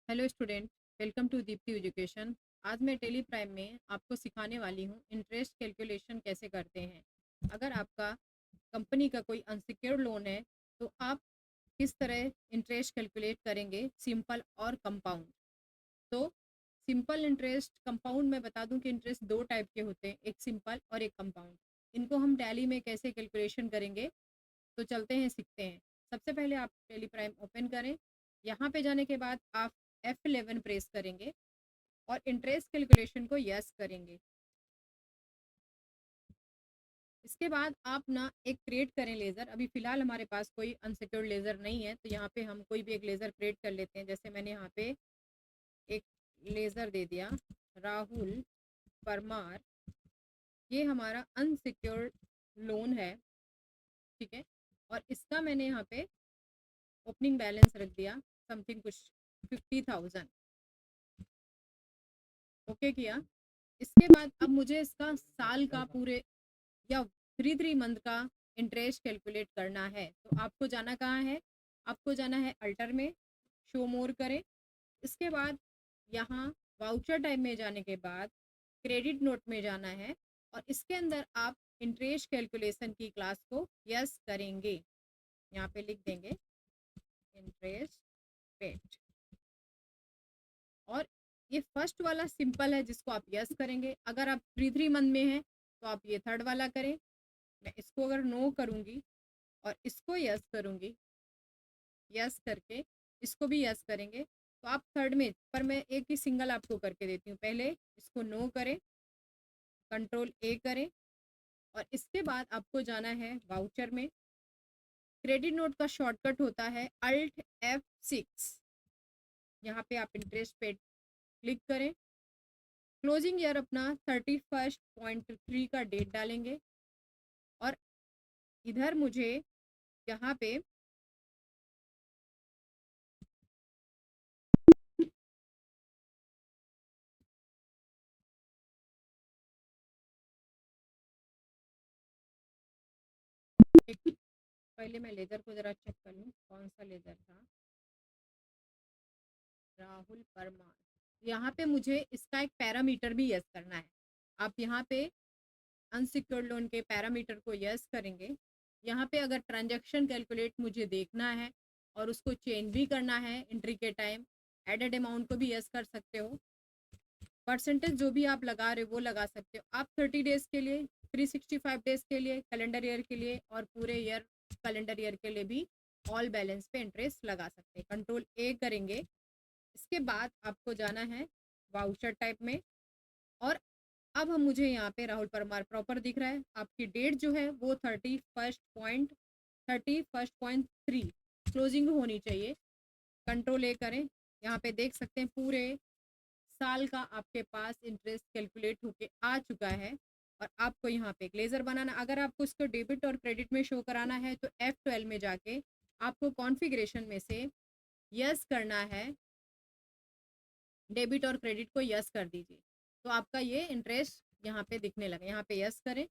Hello student, welcome to Deepti education. आज मैं Tally Prime में आपको सिखाने वाली हूँ इंटरेस्ट कैलकुलेशन कैसे करते हैं। अगर आपका कंपनी का कोई अनसिक्योर्ड लोन है तो आप किस तरह इंटरेस्ट कैलकुलेट करेंगे, सिंपल और कंपाउंड। तो सिंपल इंटरेस्ट, कंपाउंड में बता दूं कि इंटरेस्ट दो टाइप के होते हैं, एक सिंपल और एक कंपाउंड। इनको हम टैली में कैसे कैलकुलेशन करेंगे, तो चलते हैं सीखते हैं। सबसे पहले आप टेली प्राइम ओपन करें। यहाँ पे जाने के बाद आप F11 प्रेस करेंगे और इंटरेस्ट कैलकुलेशन को यस करेंगे। इसके बाद आप ना एक क्रिएट करें लेज़र। अभी फ़िलहाल हमारे पास कोई अनसिक्योर्ड लेज़र नहीं है, तो यहाँ पे हम कोई भी एक लेज़र क्रिएट कर लेते हैं। जैसे मैंने यहाँ पे एक लेज़र दे दिया, राहुल परमार। ये हमारा अनसिक्योर्ड लोन है, ठीक है। और इसका मैंने यहाँ पे ओपनिंग बैलेंस रख दिया समथिंग कुछ 50,000। ओके किया। इसके बाद अब मुझे इसका साल का पूरे या थ्री मंथ का इंटरेस्ट कैलकुलेट करना है। तो आपको जाना कहाँ है, आपको जाना है अल्टर में, शो मोर करें। इसके बाद यहाँ वाउचर टाइप में जाने के बाद क्रेडिट नोट में जाना है और इसके अंदर आप इंटरेस्ट कैलकुलेशन की क्लास को यस करेंगे। यहाँ पे लिख देंगे इंटरेस्ट पेड। और ये फर्स्ट वाला सिंपल है जिसको आप यस करेंगे। अगर आप थ्री मंथ में हैं तो आप ये थर्ड वाला करें। मैं इसको अगर नो करूँगी और इसको यस करूँगी, यस करके इसको भी यस करेंगे, तो आप थर्ड में, पर मैं एक ही सिंगल आपको करके देती हूँ। पहले इसको नो करें, कंट्रोल ए करें और इसके बाद आपको जाना है वाउचर में। क्रेडिट नोट का शॉर्टकट होता है अल्ट F6। यहाँ पे आप इंटरेस्ट पे क्लिक करें। क्लोजिंग ईयर अपना 31.3 का डेट डालेंगे और इधर मुझे यहाँ पे एक, पहले मैं लेज़र को ज़रा चेक कर लूँ कौन सा लेज़र था। राहुल परमार। यहाँ पे मुझे इसका एक पैरामीटर भी यस करना है। आप यहाँ पे अनसिक्योर्ड लोन के पैरामीटर को यस करेंगे। यहाँ पे अगर ट्रांजैक्शन कैलकुलेट मुझे देखना है और उसको चेंज भी करना है एंट्री के टाइम, एडेड अमाउंट को भी यस कर सकते हो। परसेंटेज जो भी आप लगा रहे हो वो लगा सकते हो। आप 30 डेज के लिए, 365 डेज के लिए, कैलेंडर ईयर के लिए और पूरे ईयर कैलेंडर ईयर के लिए भी ऑल बैलेंस पे इंटरेस्ट लगा सकते हैं। कंट्रोल ए करेंगे। इसके बाद आपको जाना है वाउचर टाइप में और अब हम, मुझे यहाँ पे राहुल परमार प्रॉपर दिख रहा है। आपकी डेट जो है वो 31.3 क्लोजिंग होनी चाहिए। कंट्रोल ए करें। यहाँ पे देख सकते हैं पूरे साल का आपके पास इंटरेस्ट कैलकुलेट होके आ चुका है। और आपको यहाँ पे एक लेज़र बनाना, अगर आपको इसको डेबिट और क्रेडिट में शो कराना है तो F12 में जाके आपको कॉन्फ़िगरेशन में से यस करना है, डेबिट और क्रेडिट को यस कर दीजिए। तो आपका ये इंटरेस्ट यहाँ पे दिखने लगे। यहाँ पे यस करें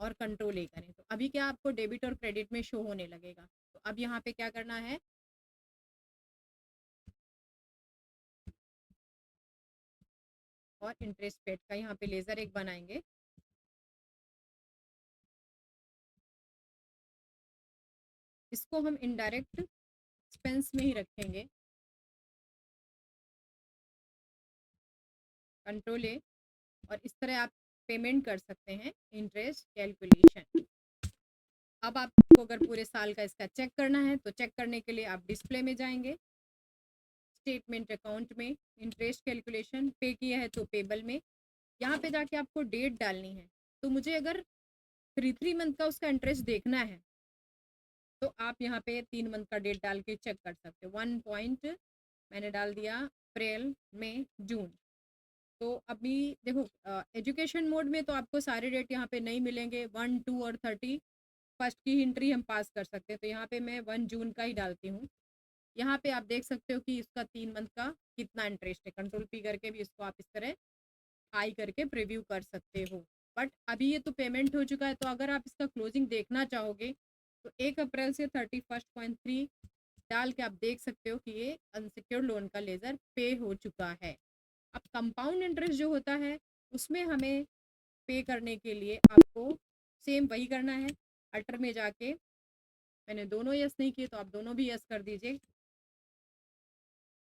और कंट्रोल ए करें, तो अभी क्या आपको डेबिट और क्रेडिट में शो होने लगेगा। तो अब यहाँ पे क्या करना है, और इंटरेस्ट पेड का यहाँ पे लेज़र एक बनाएंगे। इसको हम इनडायरेक्ट एक्सपेंस में ही रखेंगे। कंट्रोल ए, और इस तरह आप पेमेंट कर सकते हैं इंटरेस्ट कैलकुलेशन। अब आपको अगर पूरे साल का इसका चेक करना है तो चेक करने के लिए आप डिस्प्ले में जाएंगे, स्टेटमेंट अकाउंट में, इंटरेस्ट कैलकुलेशन पे किया है तो पेबल में। यहाँ पे जाके आपको डेट डालनी है। तो मुझे अगर थ्री मंथ का उसका इंटरेस्ट देखना है तो आप यहाँ पे 3 मंथ का डेट डाल के चेक कर सकते हो। 1 मैंने डाल दिया अप्रैल, मई, जून। तो अभी देखो, एजुकेशन मोड में तो आपको सारे डेट यहाँ पे नहीं मिलेंगे। 1, 2 और 31 की एंट्री हम पास कर सकते हैं। तो यहाँ पे मैं 1 जून का ही डालती हूँ। यहाँ पे आप देख सकते हो कि इसका 3 मंथ का कितना इंटरेस्ट है। कंट्रोल पी करके भी इसको आप इस तरह हाई करके प्रीव्यू कर सकते हो। बट अभी ये तो पेमेंट हो चुका है, तो अगर आप इसका क्लोजिंग देखना चाहोगे तो 1 अप्रैल से 31.3 डाल के आप देख सकते हो कि ये अनसिक्योर्ड लोन का लेज़र पे हो चुका है। अब कंपाउंड इंटरेस्ट जो होता है उसमें हमें पे करने के लिए आपको सेम वही करना है। अल्टर में जाके मैंने दोनों यस नहीं किए तो आप दोनों भी यस कर दीजिए।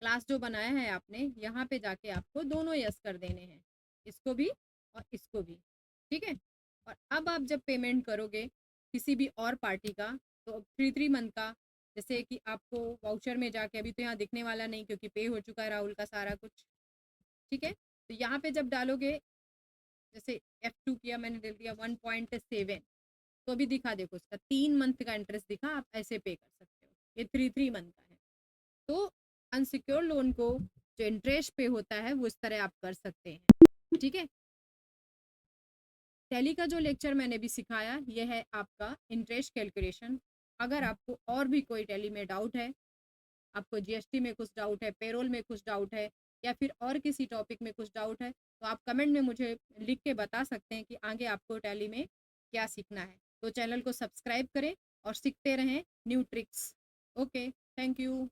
क्लास जो बनाया है आपने यहाँ पे जाके आपको दोनों यस कर देने हैं, इसको भी और इसको भी, ठीक है। और अब आप जब पेमेंट करोगे किसी भी और पार्टी का तो 3 मंथ का, जैसे कि आपको वाउचर में जाके, अभी तो यहाँ दिखने वाला नहीं क्योंकि पे हो चुका है राहुल का सारा कुछ, ठीक है। तो यहाँ पे जब डालोगे, जैसे F2 किया मैंने, दे दिया 1.7, तो अभी दिखा देखो उसका 3 मंथ का इंटरेस्ट दिखा, आप ऐसे पे कर सकते हो। ये 3 मंथ का है। तो अनसिक्योर लोन को जो इंटरेस्ट पे होता है वो इस तरह आप कर सकते हैं, ठीक है। टैली का जो लेक्चर मैंने भी सिखाया ये है आपका इंटरेस्ट कैलकुलेशन। अगर आपको और भी कोई टैली में डाउट है, आपको जीएसटी में कुछ डाउट है, पेरोल में कुछ डाउट है, या फिर और किसी टॉपिक में कुछ डाउट है, तो आप कमेंट में मुझे लिख के बता सकते हैं कि आगे आपको टैली में क्या सीखना है। तो चैनल को सब्सक्राइब करें और सीखते रहें new tricks. Okay, thank you.